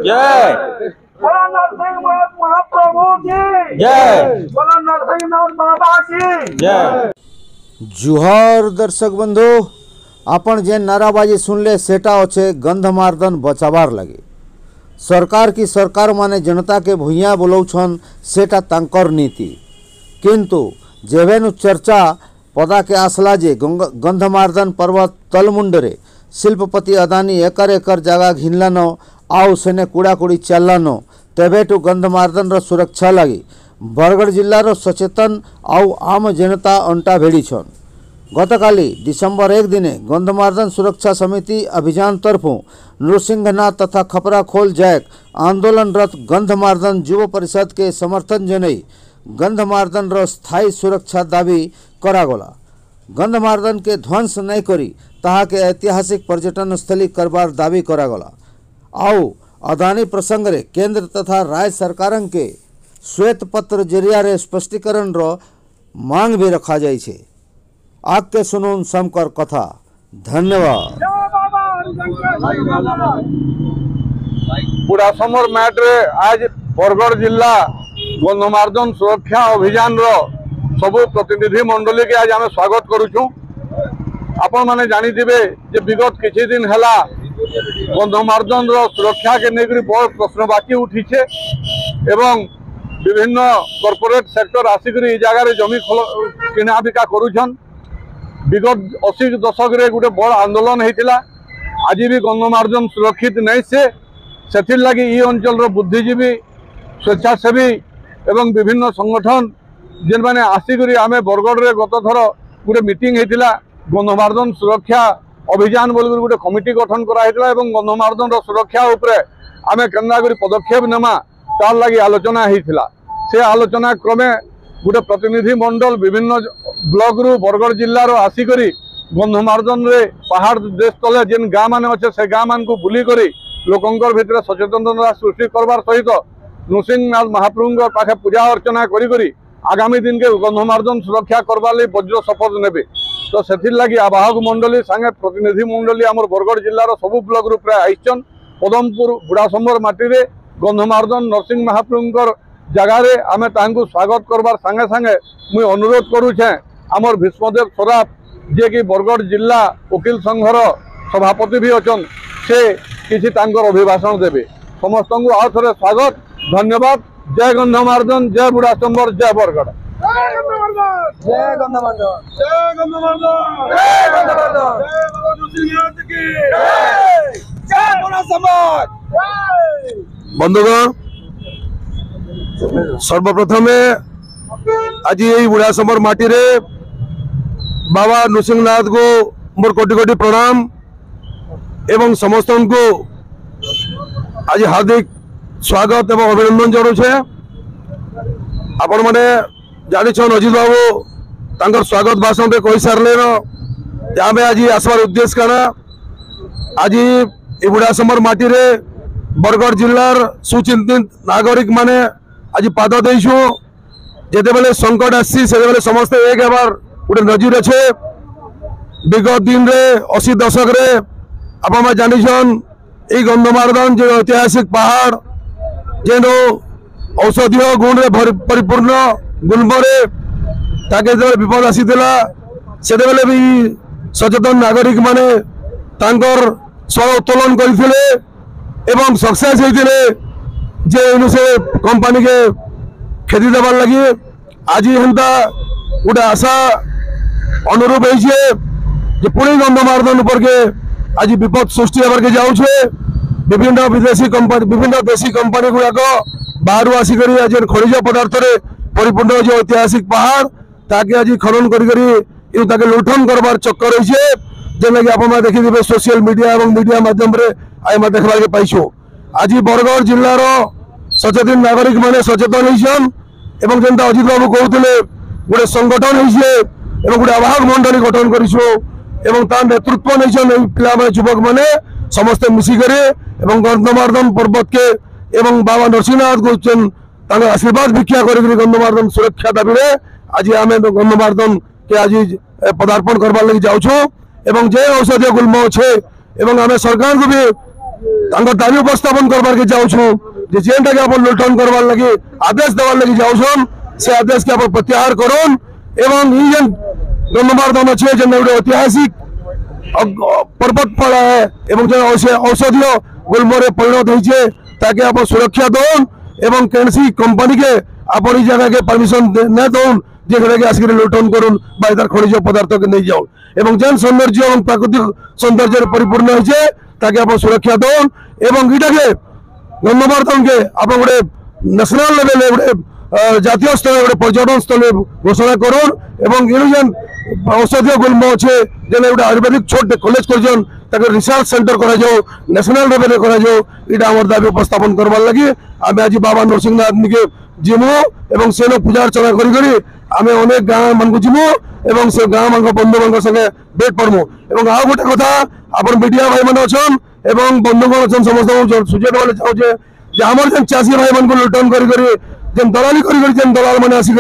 जय। बोला नरसिंहनाथ महाप्रभु की जय। बोला नरसिंहनाथ बाबा की जय। जुहार दर्शक बंधु आपण जे नाराबाजी सुनले सेटा अच्छे गंधमार्दन बचाबार लगे सरकार की सरकार माने जनता के भूइया बोलौछन सेटा तांकर नीति किंतु जेवेनु चर्चा पदा के आसला जे गंधमार्दन पर्वत तलमुंडरे शिल्पपति अदानी एकर एकर जगह घिनलान आउ सेने कूड़ाकुड़ी चललान तेबेटू गंधमार्दन रो सुरक्षा लगी बरगढ़ जिल्लार सचेतन आउ आम जनता अंटा भेड़ी छन। गतकाली डिसेम्बर 1 दिने गंधमार्दन सुरक्षा समिति अभियान तरफों नृसिंहनाथ तथा खपराखोल जैक आंदोलनरत गंधमार्दन युव परिषद के समर्थन जनई गंधमार्दन रो स्थायी सुरक्षा दाबी करागला। गंधमार्दन के ध्वंस नहीं करी ताहा के ऐतिहासिक पर्यटन स्थली करबार दाबी करागला। आउ अदानी प्रसंग रे केंद्र तथा राज्य सरकारन के श्वेत पत्र जरिया रे स्पष्टीकरण रो मांग भी रखा जाय छे। आग के सुनून समकर कथा। धन्यवाद। बुढ़ासमर मैट रे आज बरगढ़ जिला गंधमार्दन सुरक्षा अभियान रो सबु प्रतिनिधि मंडली के आज आम स्वागत करुचु। आपण माने जानी दिबे जे विगत किछि दिन हला गंधमार्दन रो सुरक्षा के नेकरी बहुत प्रश्नवाची उठीछे एवं विभिन्न कॉर्पोरेट सेक्टर आसिकरी जगह जमी किना बिका करुछन। विगत 80 दशक रे गोटे बड़ आंदोलन होता आज भी गंधमार्दन सुरक्षित नहीं से लगी ये अंचल बुद्धिजीवी स्वेच्छासेवी एवं विभिन्न संगठन जेन माने आसिकरी आमे बरगढ़ रे गत थर गोटे मीटिंग होता गंधमार्दन सुरक्षा अभियान बोल गोटे कमिटी गठन कराइला एवं गंधमार्दन सुरक्षा उपरे आमे केन्दा करी पदक्षेप नेमा तार लगी आलोचना होता। से आलोचना क्रमे गोटे प्रतिनिधि मंडल विभिन्न ब्लॉक रु बरगढ़ जिल्लार आसिकरी गंधमार्दन रे पहाड़ देश तले जेन गाँ मान अच्छे से गाँ मान को बुली करी लोकंकर भितर सचेतनता सृष्टि करबार सहित नृसिंहनाथ महाप्रभु पाखे पूजा अर्चना करी आगामी दिन के गंधमार्दन सुरक्षा करवार लिए वज्र शपथ नेबे। तो से लगी आवाहक मंडली सांगे प्रतिनिधि मंडली आमर बरगढ़ जिल्लार सबु ब्लॉक रु प्राय आइछन। पदमपुर बुढ़ासमर माटी रे गंधमार्दन नरसिंह महाप्रभुंकर जगार आमे तांको स्वागत करबार संगे संगे मुई अनुरोध करुछे आमर भीष्मदेव सराफ जे कि बरगढ़ जिला वकील संघर सभापति भी अछन से किछि तांकर अभिभाषण देबे। समस्त को आउ थरे स्वागत धन्यवाद। जय गंधमार्दन जय बुढ़ासमर जय बरगढ़ जय गंधमार्दन जय गंधमार्दन जय गंधमार्दन जय बाबा नरसिंहनाथ की जय जय बुढ़ासमर जय। बंधुगण सर्वप्रथम आज यही बुढ़ासमर माटी रे बाबा नृसिंहनाथ को मोर कोटि कोटि प्रणाम एवं समस्त को आज हार्दिक स्वागत एवं अभिनंदन जनाऊे। आपण मैंने जानिछन अजित बाबू तांकर स्वागत भाषण में कही सारे आम आज आसबार उद्देश्य काना आज ये बुढ़ासमर माटी रे बरगढ़ जिलार सुचिंतित नागरिक माने आज पाद देशु जेते बेले संकट आसी से बेले समस्ते एक बार गोटे नजर अच्छे। विगत दिन रे 80 दशक रे आप जानिछन ये गंधमार्दन जो ऐतिहासिक पहाड़ जेन औषधीय गुण रे परिपूर्ण गुलमरे ताके जो विपद आसीला से बेले भी सचेतन नागरिक माने तांकर स्वर उत्तोलन करथिले एवं सक्सेस होते जे से कंपनी के खेती देवार लगी आज हेन्ता गोटे आशा अनुरूप है पुणी गंधमार्दन उपर के आज विपद सृष्टि होबार के जाऊे। विभिन्न विदेशी कंपनी विभिन्न देशी कंपनी गुड़ाक बाहर आसिक आज खनिज पदार्थ रे परिपूर्ण जो ऐतिहासिक पहाड़ ताके आज खनन करी लुठन करबार चक्कर रही है जेन लगे आप देखिए सोशल मीडिया और मीडिया माध्यम रे आम देखा के पाइछो। आज बरगढ़ जिलार सचेतन नागरिक माने सचेतन होइछन एवं जेनता अजित बाबू कहते गोटे संगठन होइछे एवं गोटे आवाहक मंडली गठन करिछो एवं तार नेतृत्व नहीं पिला युवक माने समस्ते मिसिकरी एवं गंधमार्दन पर्वत के एवं बाबा नरसिंहनाथ को आशीर्वाद भिक्षा कर गंधमार्दन सुरक्षा दाबी आज आम गंधमार्दन के आज पदार्पण करवार लगी जाऊँ एवं जे औषधीय गुल्म अच्छे एवं आम सरकार को भी दाबी उपस्थापन करबार के जाऊँ जे जेनटा के अपन लुटन करवार लगी आदेश देवार लगी जाऊँ से आदेश के अपन प्रत्याहार करूँ एवं ई जेन गंधमार्दन अच्छे जेन गोटे ऐतिहासिक पर्वत पड़ा है एवं जो औषधीय गुलमरे परिणत होइछे ताके आप सुरक्षा दौन एवं कैंसी कंपनी के अपन जगह के परमिशन न दौन जे आसिक लुटन करूँ बार खनिज पदार्थ के नहीं जाऊन एवं जेन सौंदर्य और प्राकृतिक सौंदर्य परिपूर्ण होइछे ताके आप सुरक्षा दौन एवं इटा के गंधमार्दन के आप गोटे नेशनल लेवल गोटे जातीय स्तर गोटे पर्यटन स्थल घोषणा करूँ एवं जेन औषधीय गुल्म अच्छे जेने गोटे आयुर्वेदिक छोटे कॉलेज कर रिसर्च सेंटर करा जाओ नेशनल लेवल करा जाओ इटा हमर दाबी उपस्थापन करवार लगी आम आज बाबा नरसिंहनाथ के जीमु एवं सेन पूजा अर्चना करी आम अनेक गाँव मान को जीमु एवं से गाँव मान बंधु मान संगे भेट पड़मु एवं आ गोटे कथा अपन मीडिया भाई मान अच्छन एवं बंधुगण अच्छन समस्त सूचना वाले चाहे आमर जेन चाषी भाई मान को लुटन करी जेन दलाली करी दलाल मैंने आसिक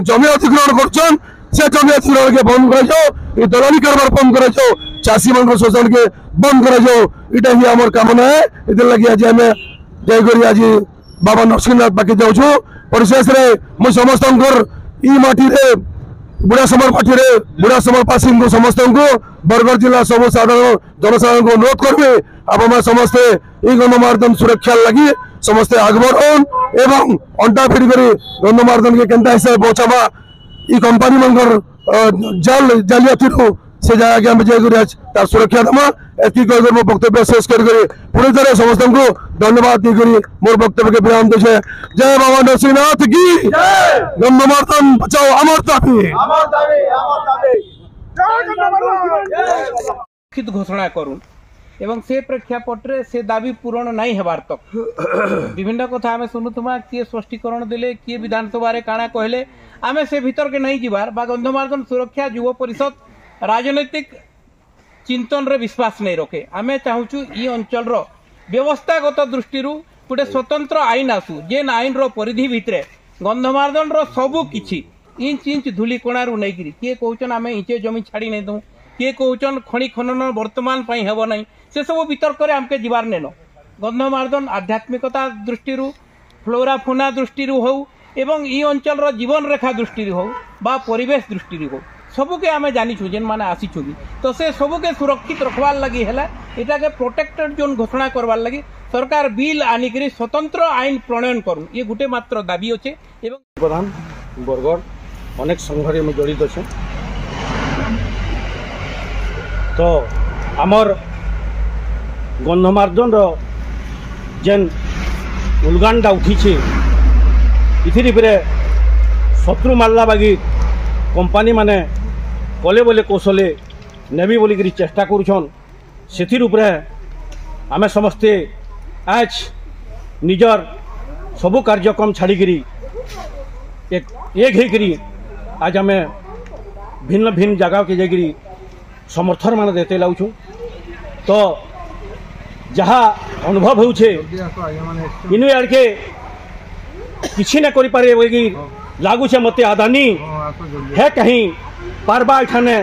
जमी अतिक्रमण कर से जमी अतिक्रमण के बंद कर जाओ दलाली कारबार बंद कर जाओ चाषी मान शोषण के बंद कर जाओ इटा ही आमर कामना है इधर लगी आज आम जाकर आज बाबा नरसिंहनाथ पाखे जाऊँ परिशेष मुझ समस्त ई माटी बुढ़ा समर पार्टी बुढ़ा समरवासी को समस्त को बरगढ़ जिला सब साधारण जनसाधारण को अनुरोध करें आप समस्ते गंधमार्दन सुरक्षा लगी समस्ते आगबर हन एवं अंटा फिट कर गंधमार्दन के केंता हिसाब से बचावा ई कंपनी मनकर जालियाती से जगह के आम जाकर सुरक्षा दमा एति मो वक्तव्य शेष कर पुरी तरह समस्त को धन्यवाद दी मोर वक्तव्य के विराम दे जय बाबा नरसिंहनाथ की गंधमार्दन बचाओ अमर दाबी घोषणा करूँ एवं से प्रेक्षापटे से दाबी पूरण नहीं हेबार तक विभिन्न कथा आम शुणुमा किए स्पष्टीकरण देले किए विधानसभा काଣା कहले आम से भीतर के नहीं जीवार बा गंधमार्दन सुरक्षा युव परिषद राजनैतिक चिंतन रे विश्वास नहीं रखे आम चाहूँ ई अंचल व्यवस्थागत दृष्टि गोटे स्वतंत्र आईन आसू जेन आईन रो परिधि भितर गंधमार्दन सबू किछि इंच इंच धूलिकोणारू नहीं किए कहन आम इंचे जमी छाड़ी नहीं दूँ किए कहन खनि खनन वर्तमान हेब ना से सब वितर्क आमके जीवार नेन गंधमार्दन आध्यात्मिकता दृष्टि फ्लोरा फुना दृष्टि हो एवं ई अंचल जीवन रेखा दृष्टि हो बा परिवेश दृष्टि हो सबुके आम जानीचु जेन मैंने आसीचु भी तो से सबुके सुरक्षित रखवार लगी है इटा के प्रोटेक्टेड जोन घोषणा करवार लगी सरकार बिल आनिक स्वतंत्र आईन प्रणयन करूँ ये गोटे मात्र दाबी अच्छे प्रधान बरगढ़ अनेक संघरे में जड़ित अच्छे तो आमर गंधमार्दन जेन उलगानटा उठी इथिरे शत्रु मारला बागी कंपानी माने कले बोले कौशले नेबी बोलिक चेष्टा करुछन से आमे समस्ते आज निजर सबू कार्यक्रम छाड़िकी एक होकरी आज आमे भिन्न भिन्न जगह के जाकरी समर्थन मान देते लाउछु तो जहाँ अनुभव होउछे इनु आड़के किसी न करि पारे बोली लागुचे मते आदानी है कहीं पारबा एठाने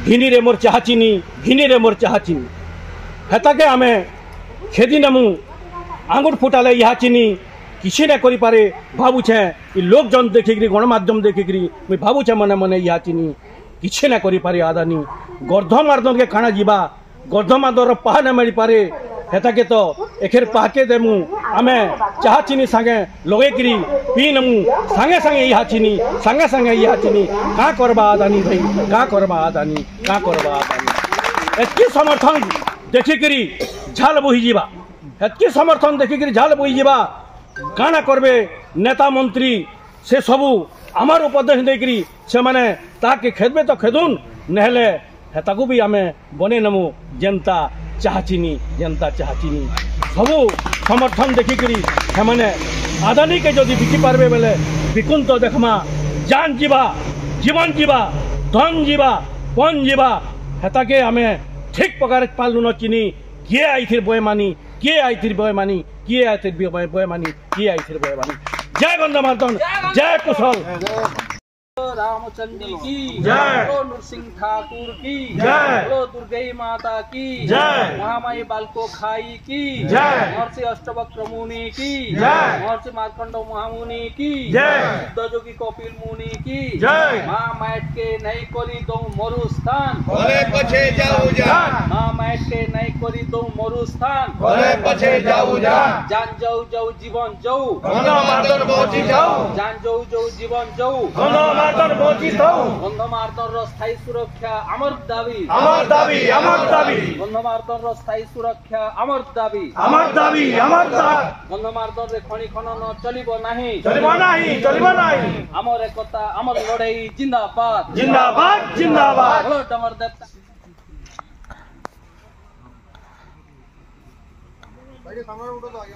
घिनी रे मोर चाह चीनी घिनी रे मोर चाह चीनी हेताके आमे खेदी नमु आंगुर फुटाले यहा चीनी किसी न करि पारे भावुछे ई लोक जन देखिकरी गणमाध्यम देखिकरी मुई भावुछे मने मने यहा चीनी किसी न करि पारे आदानी गंधमार्दन के काना जीवा गंधमार्दन पाहा न मिल पारे हेताके तो एखेर पाके देमु आमे चाह चीनी संगे लगेकरी पी नमु संगे संगे यहा चीनी संगे संगे यहा चीनी का करबा आदानी भाई का करबा आदानी का करबा आदानी एतकी समर्थन देखिकरी झाल बोही जीवा एतकी समर्थन देखिकरी झाल बोही जीवा काना करबे नेता मंत्री से सबू आमार उपदेश देकरी से माने ताके खेदबे तो खेदुन नहले हेताकू भी आमे बने नमु जनता चाह चीनी जनता चाह चीनी सबू समर्थन देखिकरी हेमाने आदानी के जदि बिकी पारबे बेले बिकुन तो देखमा जान जीवा जीवन जीवा धन जीवा पन जीवा हेताके आमे ठीक प्रकार पालू न चीनी किए आई थी बयमानी किए आई थी बयमानी किए आई थी बयमानी किए आई थी बयमानी जय गंधमार्दन जय कुशल। रामचंद्र की जय। बोलो नृसिंह ठाकुर की जय। बोलो दुर्गई माता की जय। महामाई बालको खाई की जय। महर्षि अष्टवक्र मुनि की जय। महर्षि मार्कंड महामुनि की जय। सिद्ध जोगी कपिल मुनि की जय। माँ मैट के नई करी दो मरु स्थान भले पछे जाऊ जा माँ मैट के नई करी दो मरु स्थान भले पछे जाऊ जा जान जाऊ जाऊ जीवन जाऊ গন্ধমার্দন পৌঁছি যাও जान जाऊ जाऊ जीवन जाऊ গণমার্দন বঞ্চিত গন্ধমার্দন স্থায়ী সুরক্ষা আমার দাবি আমার দাবি আমার দাবি গন্ধমার্দন স্থায়ী সুরক্ষা আমার দাবি আমার দাবি আমার দাবি গন্ধমার্দন রে খনি খনন চলিব ନାହିଁ চলিব ନାହିଁ চলিব ନାହିଁ আমার একতা আমার লড়াই জিন্দাবাদ জিন্দাবাদ জিন্দাবাদ বলো ডমর দেবতা भाई सामने उठो तो आगे